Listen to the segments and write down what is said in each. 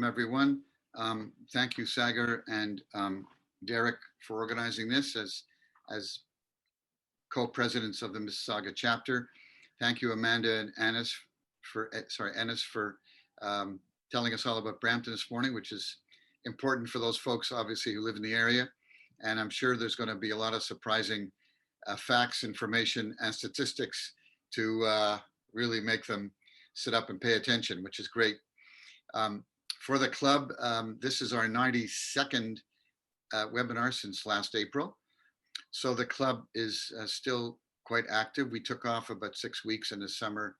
Welcome, everyone. Thank you, Sagar and Derek, for organizing this as co-presidents of the Mississauga chapter. Thank you, Amanda and Ennis for telling us all about Brampton this morning, which is important for those folks, obviously, who live in the area. And I'm sure there's going to be a lot of surprising facts, information, and statistics to really make them sit up and pay attention, which is great. For the club, this is our 92nd webinar since last April. So the club is still quite active. We took off about 6 weeks in the summer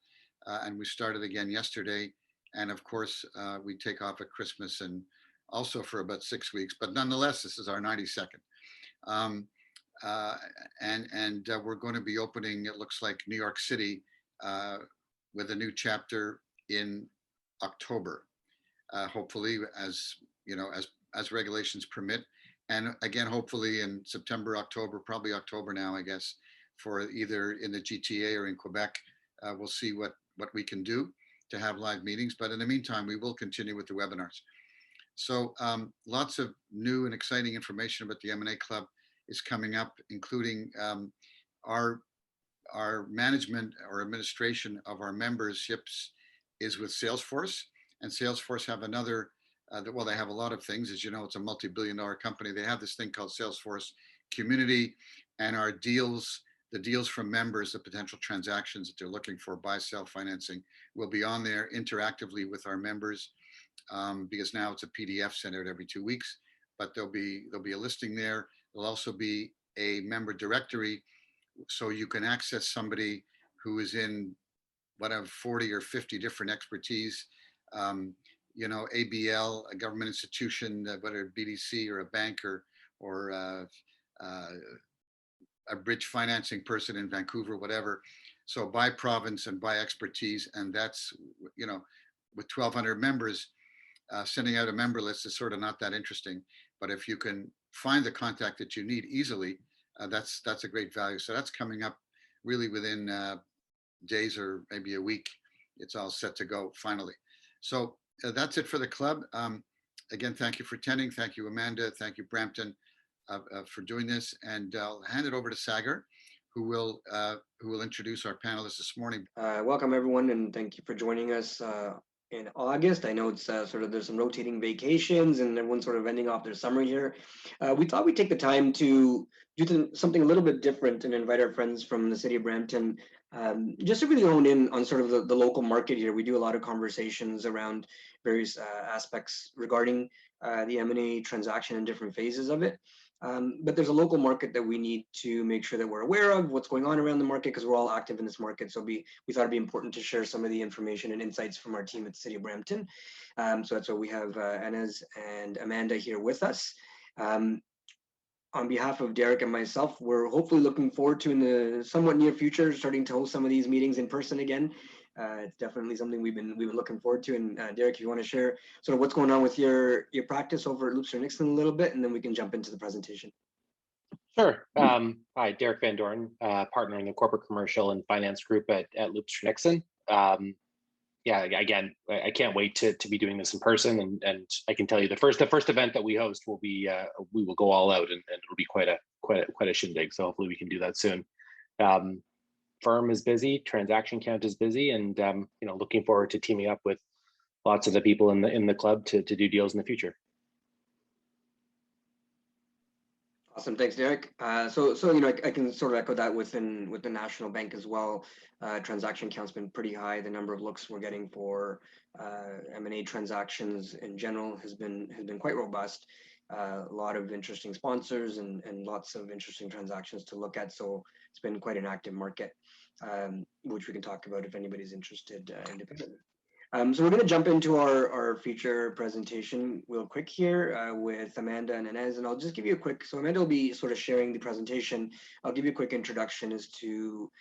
and we started again yesterday. And of course, we take off at Christmas and also for about 6 weeks, but nonetheless, this is our 92nd. We're going to be opening, it looks like, New York City with a new chapter in October, hopefully, as you know, as regulations permit, and again, hopefully in September, October, probably October now, I guess, for either in the GTA or in Quebec. We'll see what we can do to have live meetings, but in the meantime, we will continue with the webinars. So lots of new and exciting information about the M&A Club is coming up, including our management or administration of our memberships is with Salesforce, and Salesforce have another, well, they have a lot of things. As you know, it's a multi-billion-dollar company. They have this thing called Salesforce Community, and our deals, the deals from members, the potential transactions that they're looking for, buy, sell, financing, will be on there interactively with our members, because now it's a PDF sent out every 2 weeks, but there'll be a listing there. There'll also be a member directory, so you can access somebody who is in whatever 40 or 50 different expertise, you know, ABL, a government institution, whether a BDC or a banker or a bridge financing person in Vancouver, whatever. So by province and by expertise, and that's, you know, with 1,200 members, sending out a member list is sort of not that interesting. But if you can find the contact that you need easily, that's a great value. So that's coming up really within days or maybe a week. It's all set to go finally. So that's it for the club. Again, thank you for attending. Thank you, Amanda. Thank you, Brampton, for doing this. And I'll hand it over to Sagar, who will introduce our panelists this morning. Welcome, everyone, and thank you for joining us in August. I know it's sort of, there's some rotating vacations and everyone's sort of ending off their summer here. We thought we'd take the time to do something a little bit different and invite our friends from the city of Brampton just to really hone in on sort of the local market here. We do a lot of conversations around various aspects regarding the M&A transaction and different phases of it. But there's a local market that we need to make sure that we're aware of what's going on around the market, because we're all active in this market. So we thought it'd be important to share some of the information and insights from our team at the City of Brampton. So that's why we have Inez and Amanda here with us. On behalf of Derek and myself, we're hopefully looking forward to, in the somewhat near future, starting to host some of these meetings in person again. It's definitely something we've been looking forward to. And Derek, if you want to share sort of what's going on with your practice over at Loopster Nixon a little bit, and then we can jump into the presentation. Sure. Hi, Derek Van Doren, partner in the corporate commercial and finance group at Loopster Nixon. Yeah, again, I can't wait to be doing this in person, and I can tell you the first event that we host will be we will go all out, and it'll be quite a shindig. So hopefully we can do that soon. Firm is busy, transaction count is busy, and you know, looking forward to teaming up with lots of the people in the club to do deals in the future. Awesome, thanks, Derek. So you know, I can sort of echo that with the National Bank as well. Transaction count's been pretty high. The number of looks we're getting for M&A transactions in general has been quite robust. A lot of interesting sponsors and lots of interesting transactions to look at. So it's been quite an active market, which we can talk about if anybody's interested independently. So we're going to jump into our feature presentation real quick here with Amanda and Inez, and I'll just give you a quick, so Amanda will be sort of sharing the presentation. I'll give you a quick introduction as to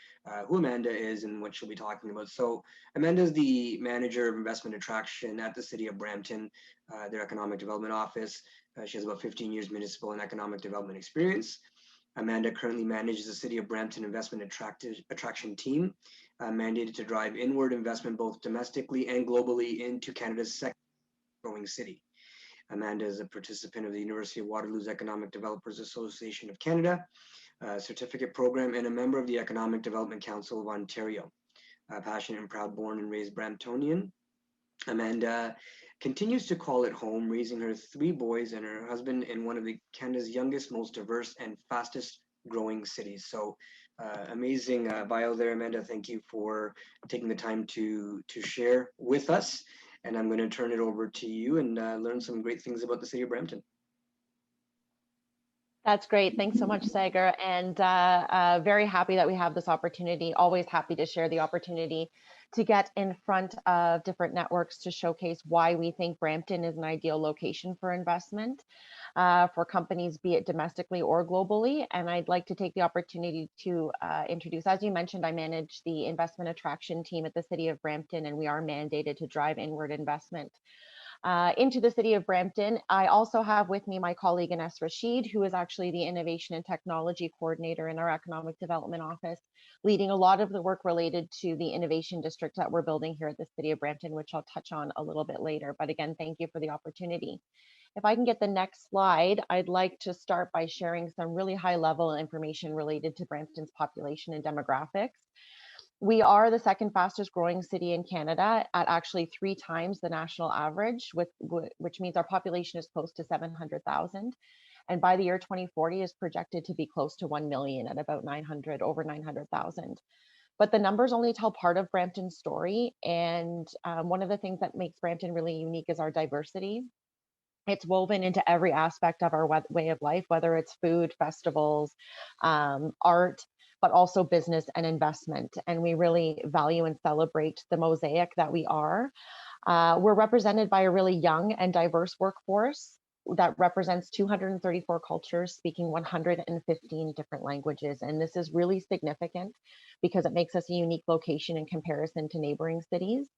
who Amanda is and what she'll be talking about. So Amanda is the Manager of Investment Attraction at the City of Brampton, their Economic Development Office. She has about 15 years municipal and economic development experience. Amanda currently manages the City of Brampton Investment Attraction team, mandated to drive inward investment both domestically and globally into Canada's second growing city. Amanda is a participant of the University of Waterloo's Economic Developers Association of Canada certificate program and a member of the Economic Development Council of Ontario. Passionate and proud born and raised Bramptonian, Amanda continues to call it home, raising her 3 boys and her husband in one of Canada's youngest, most diverse, and fastest growing cities. So amazing bio there, Amanda. Thank you for taking the time to share with us. And I'm going to turn it over to you and learn some great things about the city of Brampton. That's great. Thanks so much, Sagar. And very happy that we have this opportunity. Always happy to share the opportunity to get in front of different networks to showcase why we think Brampton is an ideal location for investment for companies, be it domestically or globally. And I'd like to take the opportunity to introduce, as you mentioned, I manage the investment attraction team at the City of Brampton, and we are mandated to drive inward investment into the city of Brampton. I also have with me my colleague Ines Rashid, who is actually the Innovation and Technology Coordinator in our Economic Development Office, leading a lot of the work related to the innovation district that we're building here at the city of Brampton, which I'll touch on a little bit later. But again, thank you for the opportunity. If I can get the next slide, I'd like to start by sharing some really high level information related to Brampton's population and demographics. We are the second fastest growing city in Canada at actually 3 times the national average, which means our population is close to 700,000. And by the year 2040 is projected to be close to 1 million at about over 900,000. But the numbers only tell part of Brampton's story. And one of the things that makes Brampton really unique is our diversity. It's woven into every aspect of our way of life, whether it's food, festivals, art, but also business and investment. And we really value and celebrate the mosaic that we are. We're represented by a really young and diverse workforce that represents 234 cultures speaking 115 different languages. And this is really significant because it makes us a unique location in comparison to neighboring cities.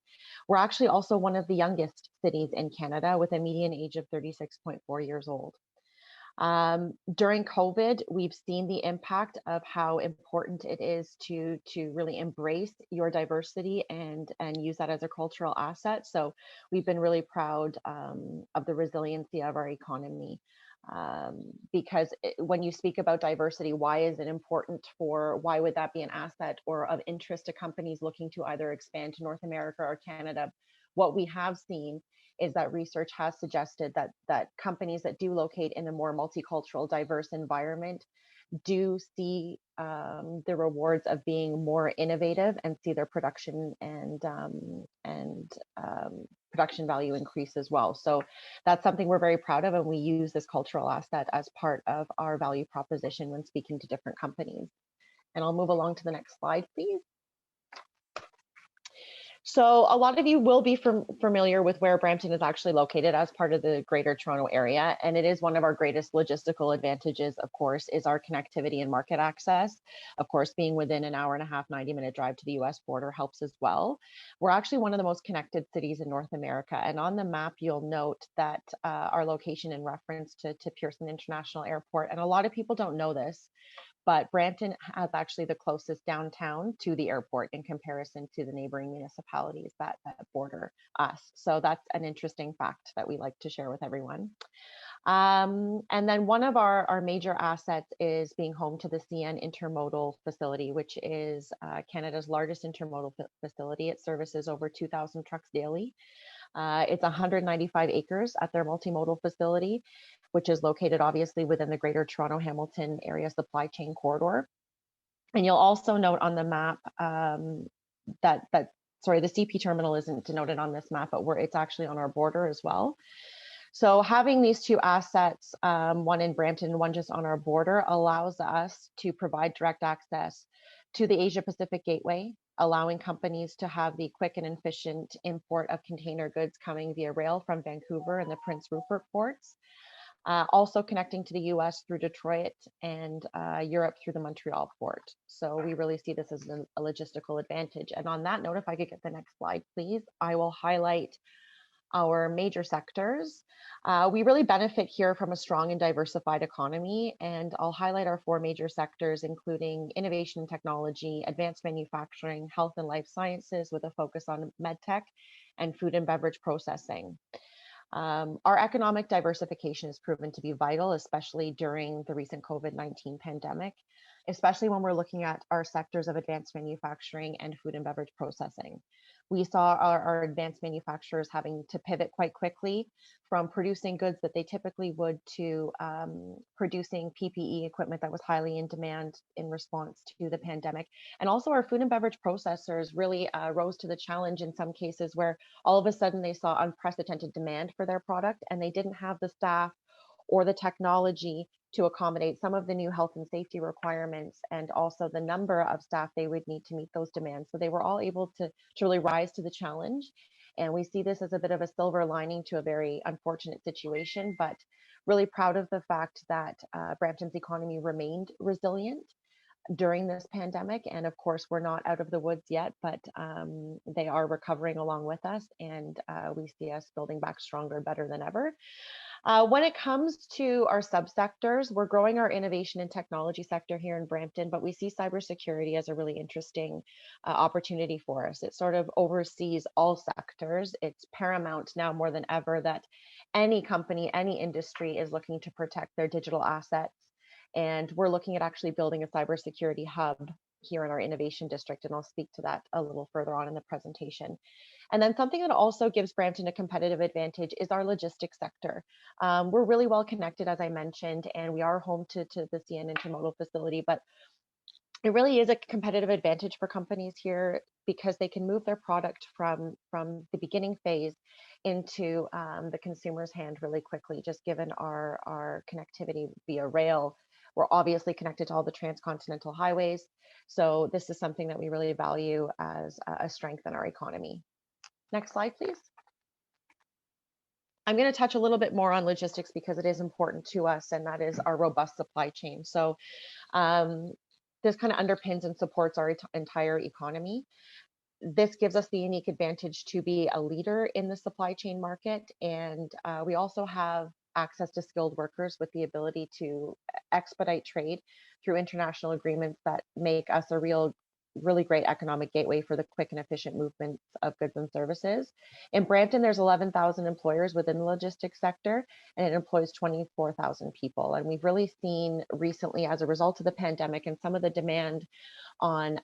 We're actually also one of the youngest cities in Canada with a median age of 36.4 years old. During COVID, we've seen the impact of how important it is to really embrace your diversity and use that as a cultural asset. So we've been really proud of the resiliency of our economy. Because when you speak about diversity, why is it important why would that be an asset or of interest to companies looking to either expand to North America or Canada? What we have seen is that research has suggested that companies that do locate in a more multicultural, diverse environment do see the rewards of being more innovative and see their production and production value increase as well. So that's something we're very proud of, and we use this cultural asset as part of our value proposition when speaking to different companies. And I'll move along to the next slide, please. So a lot of you will be familiar with where Brampton is actually located as part of the Greater Toronto Area. And it is one of our greatest logistical advantages, of course, is our connectivity and market access. Of course, being within an hour and a half, 90-minute drive to the US border helps as well. We're actually one of the most connected cities in North America. And on the map, you'll note that our location in reference to Pearson International Airport. And a lot of people don't know this, but Brampton has actually the closest downtown to the airport in comparison to the neighboring municipalities that border us. So that's an interesting fact that we like to share with everyone. And then one of our major assets is being home to the CN Intermodal Facility, which is Canada's largest intermodal facility. It services over 2,000 trucks daily. It's 195 acres at their multimodal facility, which is located obviously within the Greater Toronto Hamilton area supply chain corridor. And you'll also note on the map that the CP terminal isn't denoted on this map, but it's actually on our border as well. So having these 2 assets, one in Brampton and one just on our border, allows us to provide direct access to the Asia Pacific Gateway, allowing companies to have the quick and efficient import of container goods coming via rail from Vancouver and the Prince Rupert ports. Also connecting to the US through Detroit and Europe through the Montreal port. So we really see this as a logistical advantage. And on that note, if I could get the next slide, please, I will highlight our major sectors. We really benefit here from a strong and diversified economy, and I'll highlight our 4 major sectors, including innovation and technology, advanced manufacturing, health and life sciences with a focus on medtech, and food and beverage processing. Our economic diversification has proven to be vital, especially during the recent COVID-19 pandemic, especially when we're looking at our sectors of advanced manufacturing and food and beverage processing. We saw our advanced manufacturers having to pivot quite quickly from producing goods that they typically would to producing PPE equipment that was highly in demand in response to the pandemic. And also our food and beverage processors really rose to the challenge in some cases where all of a sudden they saw unprecedented demand for their product and they didn't have the staff or the technology to accommodate some of the new health and safety requirements and also the number of staff they would need to meet those demands. So they were all able to really rise to the challenge. And we see this as a bit of a silver lining to a very unfortunate situation, but really proud of the fact that Brampton's economy remained resilient during this pandemic. And of course, we're not out of the woods yet, but they are recovering along with us. And we see us building back stronger, better than ever. When it comes to our subsectors, we're growing our innovation and technology sector here in Brampton, but we see cybersecurity as a really interesting opportunity for us. It sort of oversees all sectors. It's paramount now more than ever that any company, any industry is looking to protect their digital assets. And we're looking at actually building a cybersecurity hub here in our innovation district, and I'll speak to that a little further on in the presentation. And then something that also gives Brampton a competitive advantage is our logistics sector. We're really well connected, as I mentioned, and we are home to the CN Intermodal Facility, but it really is a competitive advantage for companies here because they can move their product from the beginning phase into the consumer's hand really quickly, just given our connectivity via rail. We're obviously connected to all the transcontinental highways. So this is something that we really value as a strength in our economy. Next slide, please. I'm going to touch a little bit more on logistics because it is important to us, and that is our robust supply chain. So this kind of underpins and supports our entire economy. This gives us the unique advantage to be a leader in the supply chain market. And we also have access to skilled workers with the ability to expedite trade through international agreements that make us a really great economic gateway for the quick and efficient movement of goods and services. In Brampton, there's 11,000 employers within the logistics sector, and it employs 24,000 people. And we've really seen recently, as a result of the pandemic and some of the demand on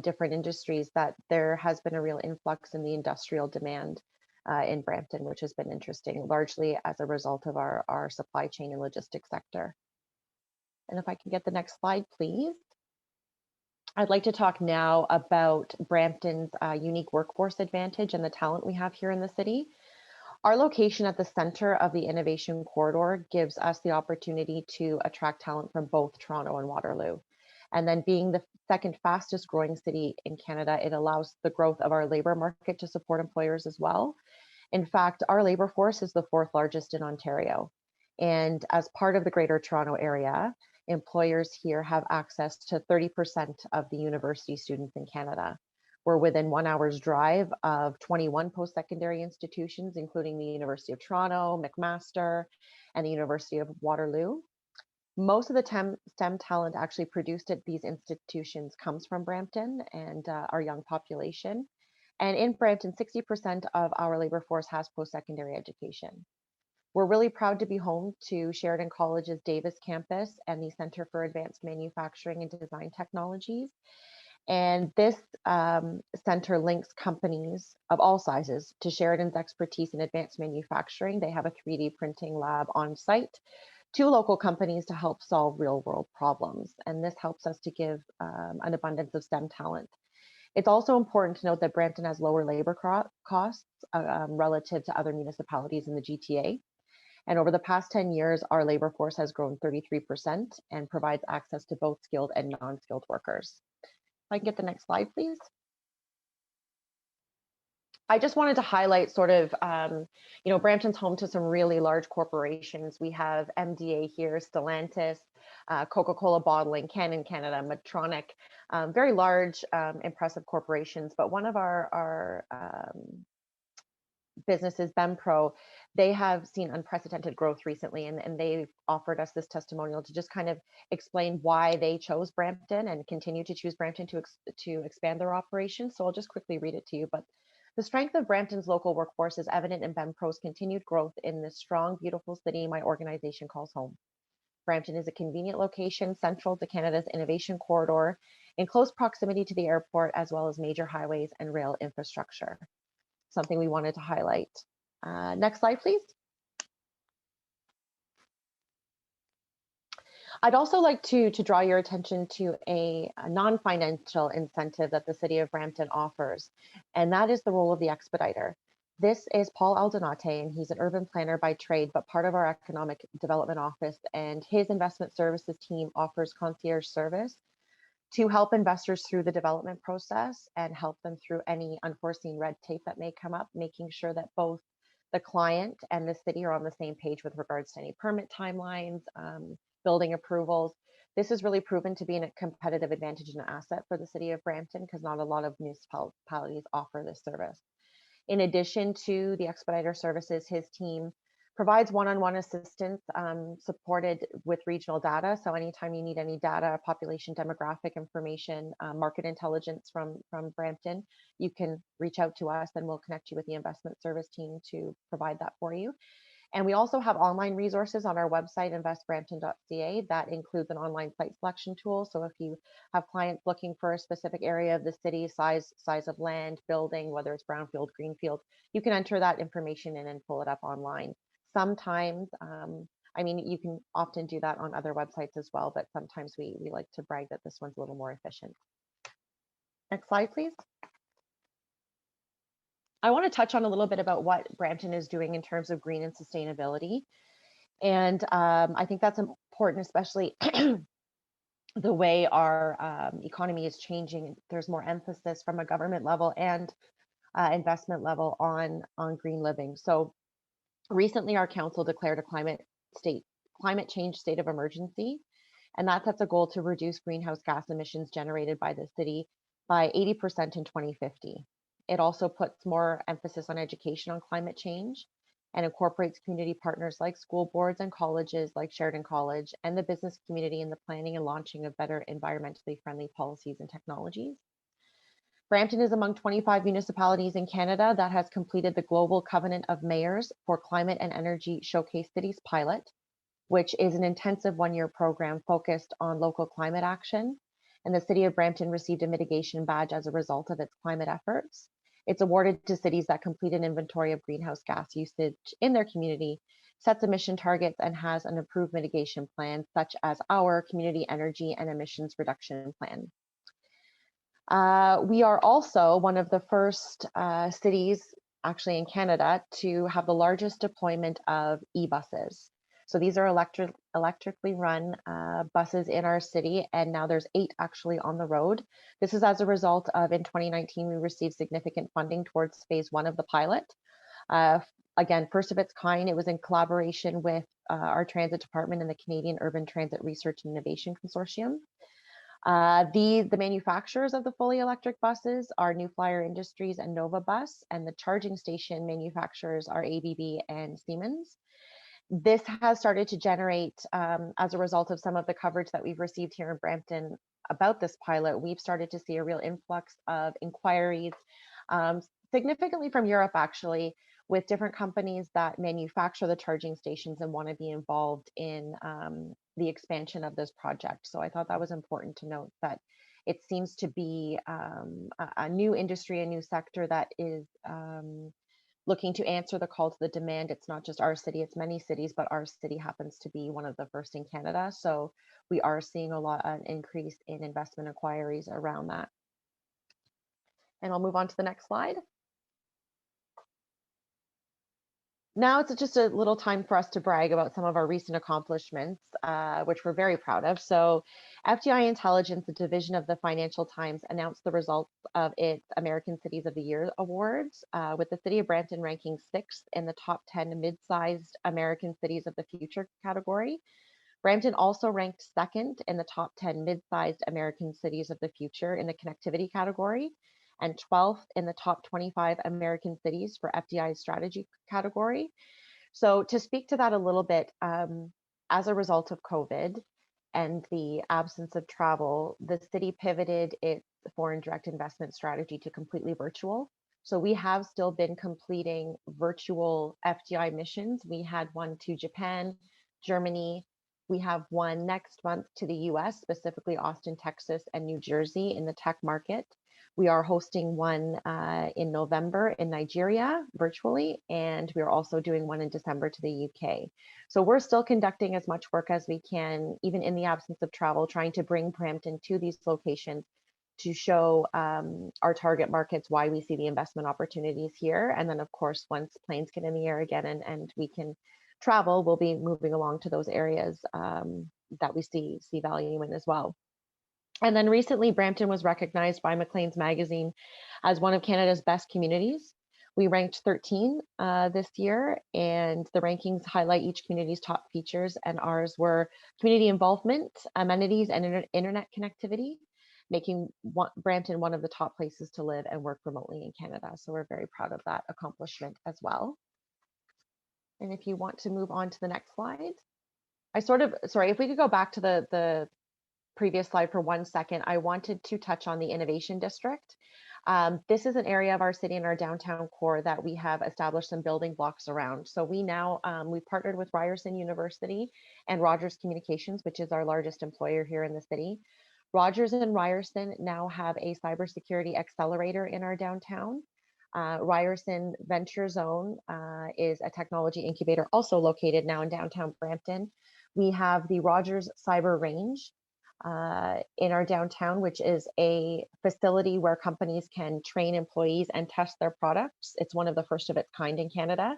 different industries, that there has been a real influx in the industrial demand in Brampton, which has been interesting, largely as a result of our supply chain and logistics sector. And if I can get the next slide, please. I'd like to talk now about Brampton's unique workforce advantage and the talent we have here in the city. Our location at the center of the innovation corridor gives us the opportunity to attract talent from both Toronto and Waterloo. And then being the second fastest growing city in Canada, it allows the growth of our labor market to support employers as well. In fact, our labor force is the fourth largest in Ontario. And as part of the Greater Toronto Area, employers here have access to 30% of the university students in Canada. We're within 1 hour's drive of 21 post-secondary institutions, including the University of Toronto, McMaster, and the University of Waterloo. Most of the STEM talent actually produced at these institutions comes from Brampton and our young population. And in Brampton, 60% of our labor force has post-secondary education. We're really proud to be home to Sheridan College's Davis campus and the Center for Advanced Manufacturing and Design Technologies. And this center links companies of all sizes to Sheridan's expertise in advanced manufacturing. They have a 3D printing lab on site, 2 local companies to help solve real world problems. And this helps us to give an abundance of STEM talent. It's also important to note that Brampton has lower labor costs relative to other municipalities in the GTA. And over the past 10 years, our labor force has grown 33% and provides access to both skilled and non-skilled workers. If I can get the next slide, please. I just wanted to highlight sort of, Brampton's home to some really large corporations. We have MDA here, Stellantis, Coca-Cola Bottling, Canon Canada, Medtronic, very large, impressive corporations. But one of our businesses, Bempro, they have seen unprecedented growth recently, and they've offered us this testimonial to just kind of explain why they chose Brampton and continue to choose Brampton to expand their operations. So I'll just quickly read it to you. But The strength of Brampton's local workforce is evident in BEMPRO's continued growth in this strong, beautiful city my organization calls home. Brampton is a convenient location central to Canada's innovation corridor, in close proximity to the airport, as well as major highways and rail infrastructure. Something we wanted to highlight. Next slide, please. I'd also like to draw your attention to a non-financial incentive that the City of Brampton offers, and that is the role of the expediter. This is Paul Aldonate, and he's an urban planner by trade, but part of our economic development office, and his investment services team offers concierge service to help investors through the development process and help them through any unforeseen red tape that may come up, making sure that both the client and the city are on the same page with regards to any permit timelines, building approvals. This has really proven to be a competitive advantage and asset for the City of Brampton because not a lot of municipalities offer this service. In addition to the expediter services, his team provides one-on-one assistance supported with regional data. So anytime you need any data, population demographic information, market intelligence from Brampton, you can reach out to us and we'll connect you with the investment service team to provide that for you. And we also have online resources on our website, investbrampton.ca, that includes an online site selection tool. So if you have clients looking for a specific area of the city, size of land, building, whether it's brownfield, greenfield, you can enter that information in and pull it up online. Sometimes, I mean, you can often do that on other websites as well, but sometimes we like to brag that this one's a little more efficient. Next slide, please. I want to touch on a little bit about what Brampton is doing in terms of green and sustainability. And I think that's important, especially the way our economy is changing. There's more emphasis from a government level and investment level on green living. So recently our council declared a climate change state of emergency. And that sets a goal to reduce greenhouse gas emissions generated by the city by 80% in 2050. It also puts more emphasis on education on climate change and incorporates community partners like school boards and colleges like Sheridan College and the business community in the planning and launching of better environmentally friendly policies and technologies. Brampton is among 25 municipalities in Canada that has completed the Global Covenant of Mayors for Climate and Energy Showcase Cities pilot, which is an intensive one-year program focused on local climate action. And the City of Brampton received a mitigation badge as a result of its climate efforts. It's awarded to cities that complete an inventory of greenhouse gas usage in their community, sets emission targets, and has an approved mitigation plan, such as our community energy and emissions reduction plan. We are also one of the first cities, actually in Canada, to have the largest deployment of e-buses. So these are electrically run buses in our city, and now there's 8 actually on the road. This is as a result of, in 2019, we received significant funding towards phase 1 of the pilot. Again, first of its kind, it was in collaboration with our transit department and the Canadian Urban Transit Research and Innovation Consortium. The manufacturers of the fully electric buses are New Flyer Industries and Nova Bus, and the charging station manufacturers are ABB and Siemens. This has started to generate, as a result of some of the coverage that we've received here in Brampton about this pilot, we've started to see a real influx of inquiries, significantly from Europe actually, with different companies that manufacture the charging stations and want to be involved in the expansion of this project. So I thought that was important to note that it seems to be a new industry, a new sector that is looking to answer the call to the demand. It's not just our city, it's many cities, but our city happens to be one of the first in Canada. So we are seeing an increase in investment inquiries around that. And I'll move on to the next slide. Now it's just a little time for us to brag about some of our recent accomplishments, which we're very proud of. So FDI Intelligence, a division of the Financial Times, announced the results of its American Cities of the Year awards, with the city of Brampton ranking 6th in the top 10 mid-sized American cities of the future category. Brampton also ranked 2nd in the top 10 mid-sized American cities of the future in the connectivity category, and 12th in the top 25 American cities for FDI's strategy category. So to speak to that a little bit, as a result of COVID and the absence of travel, the city pivoted its foreign direct investment strategy to completely virtual. So we have still been completing virtual FDI missions. We had one to Japan, Germany. We have one next month to the US, specifically Austin, Texas, and New Jersey in the tech market. We are hosting one in November in Nigeria virtually, and we are also doing one in December to the UK. So we're still conducting as much work as we can, even in the absence of travel, trying to bring Brampton to these locations to show our target markets why we see the investment opportunities here. And then, of course, once planes get in the air again and we can travel, we'll be moving along to those areas that we see value in as well. And then recently, Brampton was recognized by Maclean's magazine as one of Canada's best communities. We ranked 13 this year, and the rankings highlight each community's top features, and ours were community involvement, amenities, and internet connectivity, making Brampton one of the top places to live and work remotely in Canada. So we're very proud of that accomplishment as well. And if you want to move on to the next slide, sorry, if we could go back to the previous slide for 1 second, I wanted to touch on the Innovation District. This is an area of our city in our downtown core that we have established some building blocks around. So we now, we've partnered with Ryerson University and Rogers Communications, which is our largest employer here in the city. Rogers and Ryerson now have a cybersecurity accelerator in our downtown. Ryerson Venture Zone is a technology incubator also located now in downtown Brampton. We have the Rogers Cyber Range in our downtown, which is a facility where companies can train employees and test their products. It's one of the first of its kind in Canada.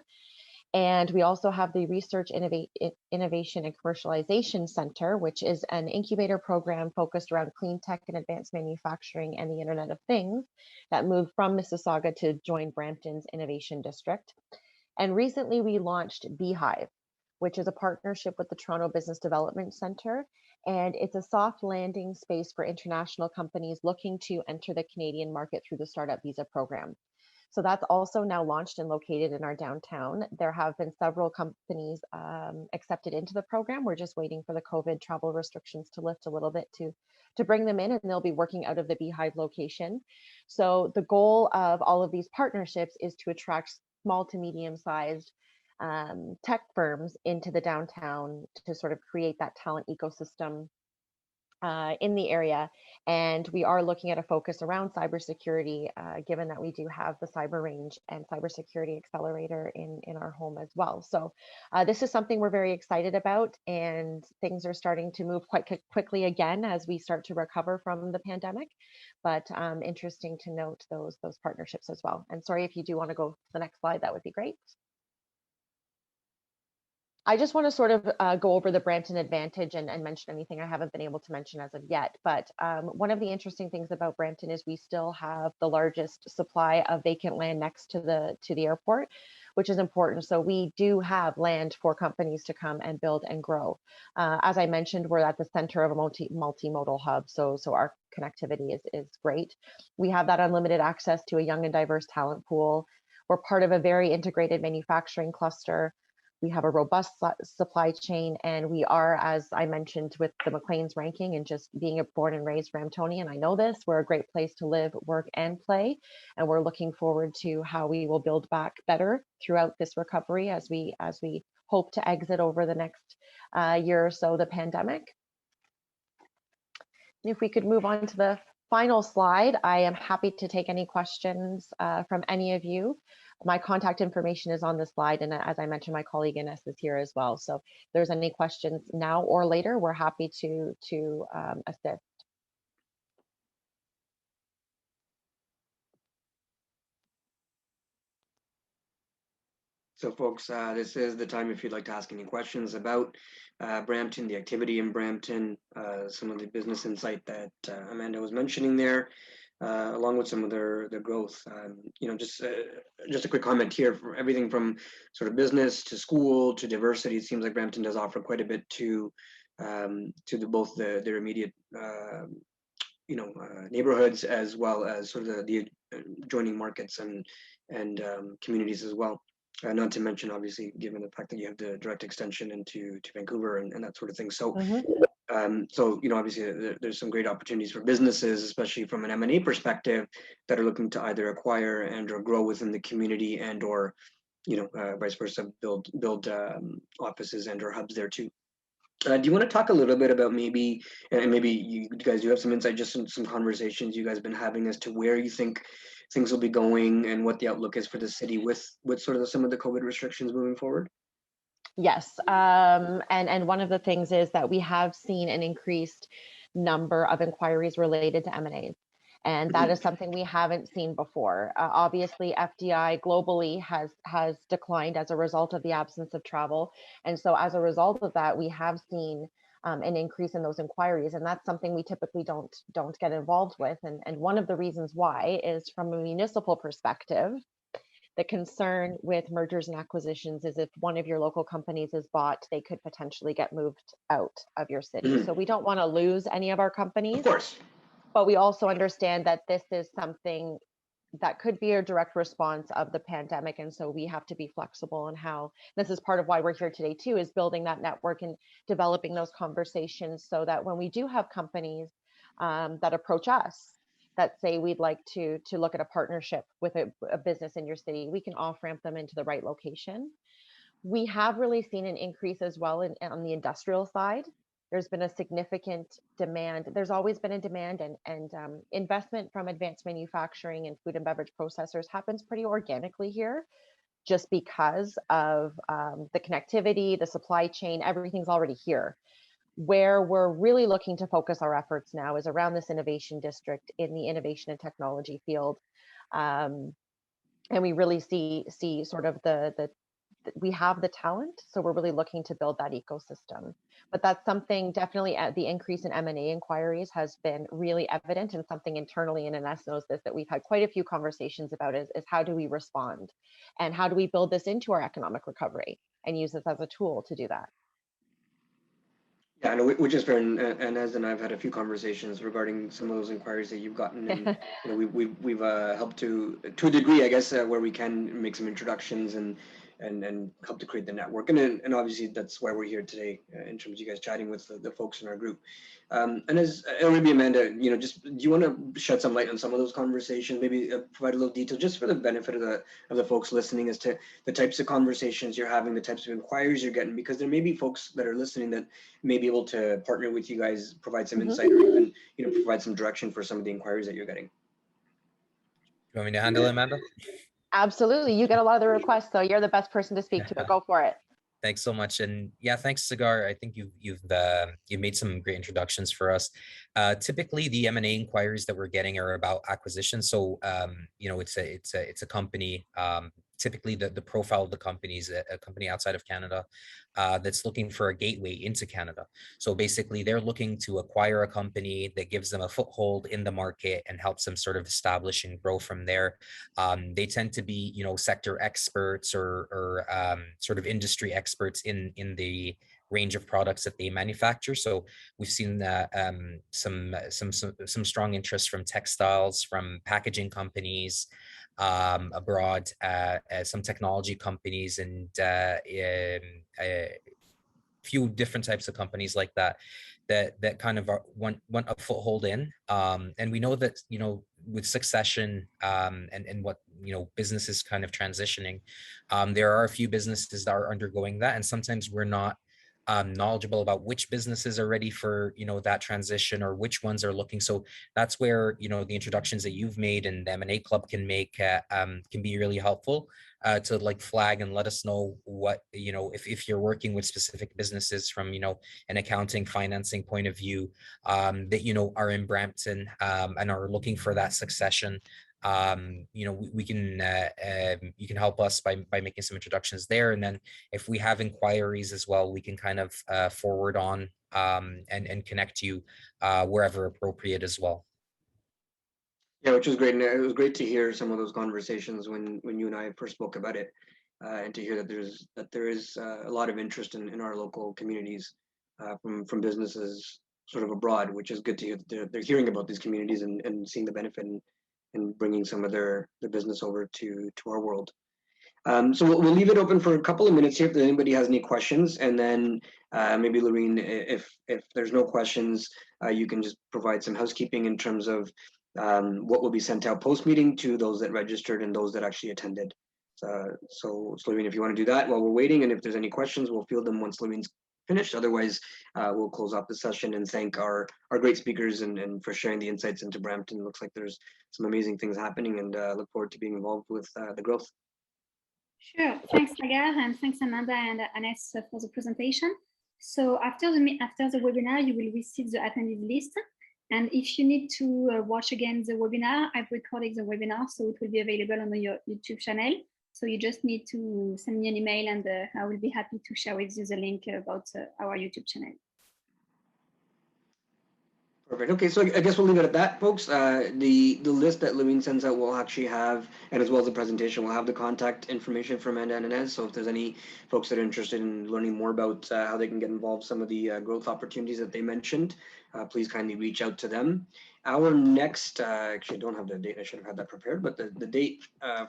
And we also have the Research, Innovation and Commercialization Center, which is an incubator program focused around clean tech and advanced manufacturing and the Internet of Things that moved from Mississauga to join Brampton's Innovation District. And recently we launched Beehive, which is a partnership with the Toronto Business Development Center. And it's a soft landing space for international companies looking to enter the Canadian market through the Startup Visa program. So that's also now launched and located in our downtown. There have been several companies accepted into the program. We're just waiting for the COVID travel restrictions to lift a little bit to bring them in, and they'll be working out of the Beehive location. So the goal of all of these partnerships is to attract small to medium-sized tech firms into the downtown to sort of create that talent ecosystem in the area. And we are looking at a focus around cybersecurity, given that we do have the Cyber Range and Cybersecurity Accelerator in our home as well. So this is something we're very excited about, and things are starting to move quite quickly again as we start to recover from the pandemic. But interesting to note those partnerships as well. And sorry, if you do want to go to the next slide, that would be great. I just want to sort of go over the Brampton Advantage and mention anything I haven't been able to mention as of yet. But one of the interesting things about Brampton is we still have the largest supply of vacant land next to the airport, which is important. So we do have land for companies to come and build and grow. As I mentioned, we're at the center of a multimodal hub, so our connectivity is great. We have that unlimited access to a young and diverse talent pool. We're part of a very integrated manufacturing cluster. We have a robust supply chain, and we are, as I mentioned, with the Maclean's ranking and just being a born and raised Bramptonian, I know this, we're a great place to live, work, and play. And we're looking forward to how we will build back better throughout this recovery as we hope to exit over the next year or so the pandemic. If we could move on to the final slide, I am happy to take any questions from any of you. My contact information is on the slide, and as I mentioned, my colleague Ines is here as well. So if there's any questions now or later, we're happy to assist. So folks, this is the time if you'd like to ask any questions about Brampton, the activity in Brampton, some of the business insight that Amanda was mentioning there, along with some of their growth. Just a quick comment here, for everything from sort of business to school to diversity. It seems like Brampton does offer quite a bit to both their immediate neighborhoods, as well as sort of the adjoining markets and communities as well. Not to mention, obviously, given the fact that you have the direct extension into Vancouver and that sort of thing. So So, obviously there's some great opportunities for businesses, especially from an M&A perspective, that are looking to either acquire and or grow within the community and or, vice versa, build offices and or hubs there too. Do you want to talk a little bit about maybe, and maybe you guys do have some insight, just some conversations you guys have been having as to where you think things will be going and what the outlook is for the city with sort of some of the COVID restrictions moving forward? Yes, and one of the things is that we have seen an increased number of inquiries related to M&As, and that is something we haven't seen before. Obviously, FDI globally has declined as a result of the absence of travel, and so as a result of that, we have seen an increase in those inquiries, and that's something we typically don't get involved with. And one of the reasons why is from a municipal perspective. The concern with mergers and acquisitions is if one of your local companies is bought, they could potentially get moved out of your city. So we don't want to lose any of our companies. Of course. But we also understand that this is something that could be a direct response of the pandemic. And so we have to be flexible in how, this is part of why we're here today too, is building that network and developing those conversations so that when we do have companies that approach us, that say we'd like to look at a partnership with a business in your city, we can off-ramp them into the right location. We have really seen an increase as well on the industrial side. There's been a significant demand. There's always been a demand, and investment from advanced manufacturing and food and beverage processors happens pretty organically here, just because of the connectivity, the supply chain, everything's already here. Where we're really looking to focus our efforts now is around this innovation district in the innovation and technology field. And we really see sort of we have the talent, so we're really looking to build that ecosystem. But that's something definitely the increase in M&A inquiries has been really evident, and something internally, and NS knows this, that we've had quite a few conversations about is how do we respond and how do we build this into our economic recovery and use this as a tool to do that. Yeah, no, which is fair, and as and I've had a few conversations regarding some of those inquiries that you've gotten, and we've helped to a degree, I guess, where we can make some introductions and help to create the network, and obviously that's why we're here today in terms of you guys chatting with the folks in our group. And as maybe Amanda, just do you want to shed some light on some of those conversations, maybe provide a little detail just for the benefit of the folks listening as to the types of conversations you're having, the types of inquiries you're getting, because there may be folks that are listening that may be able to partner with you guys, provide some insight, or even provide some direction for some of the inquiries that you're getting. You want me to handle it, Amanda? Absolutely. You get a lot of the requests, so you're the best person to speak to, but go for it. Thanks so much. And yeah, thanks, Cigar. I think you've made some great introductions for us. Typically, the M&A inquiries that we're getting are about acquisition. So, it's a company. Typically, the profile of the company is a company outside of Canada that's looking for a gateway into Canada. So basically, they're looking to acquire a company that gives them a foothold in the market and helps them sort of establish and grow from there. They tend to be, sector experts or sort of industry experts in the range of products that they manufacture. So we've seen some strong interest from textiles, from packaging companies abroad, some technology companies, and a few different types of companies like that kind of want a foothold in. And we know that, with succession and what, businesses kind of transitioning, there are a few businesses that are undergoing that. And sometimes we're not knowledgeable about which businesses are ready for, that transition, or which ones are looking. So that's where, the introductions that you've made and the M&A Club can make can be really helpful to like flag and let us know what, if you're working with specific businesses from, an accounting, financing point of view, that, are in Brampton and are looking for that succession. We can you can help us by making some introductions there, and then if we have inquiries as well, we can kind of forward on and connect you wherever appropriate as well. Yeah, which was great, and it was great to hear some of those conversations when you and I first spoke about it, and to hear that there is a lot of interest in our local communities from businesses sort of abroad, which is good to hear that they're hearing about these communities and seeing the benefit and bringing some of their business over to our world. So we'll leave it open for a couple of minutes here if anybody has any questions, and then maybe Lorene, if there's no questions, you can just provide some housekeeping in terms of what will be sent out post-meeting to those that registered and those that actually attended. So Lorene, if you want to do that while we're waiting, and if there's any questions, we'll field them once Lorene's finished. Otherwise, we'll close off the session and thank our great speakers and for sharing the insights into Brampton. Looks like there's some amazing things happening, and look forward to being involved with the growth. Sure. Thanks, Sagar, and thanks, Amanda and Anes, for the presentation. So after the webinar, you will receive the attendees list. And if you need to watch again the webinar, I've recorded the webinar, so it will be available on your YouTube channel. So you just need to send me an email, and I will be happy to share with you the link about our YouTube channel. Perfect. Okay, so I guess we'll leave it at that, folks. The list that Lorene sends out will actually have, and as well as the presentation, will have the contact information for Amanda and Inez. So if there's any folks that are interested in learning more about how they can get involved, some of the growth opportunities that they mentioned, please kindly reach out to them. Our next, actually I don't have the date, I should have had that prepared, but the date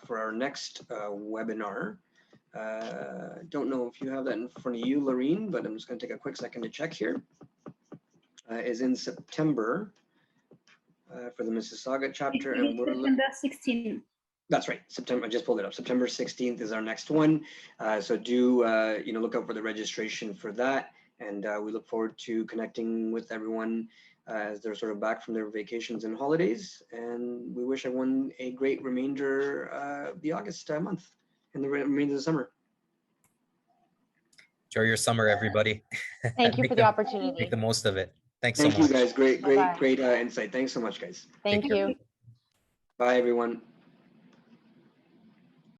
for our next webinar, don't know if you have that in front of you, Lorene, but I'm just gonna take a quick second to check here. Is in September for the Mississauga chapter, and we're September 16th. That's right, September. I just pulled it up. September 16th is our next one. So do look out for the registration for that, and we look forward to connecting with everyone as they're sort of back from their vacations and holidays. And we wish everyone a great remainder of the August month and the remainder of the summer. Enjoy your summer, everybody. Thank you for the opportunity. Make the most of it. Thanks Thank so much. you, guys. Great Bye-bye. insight. Thanks so much, guys. Thank care. you. Bye, everyone.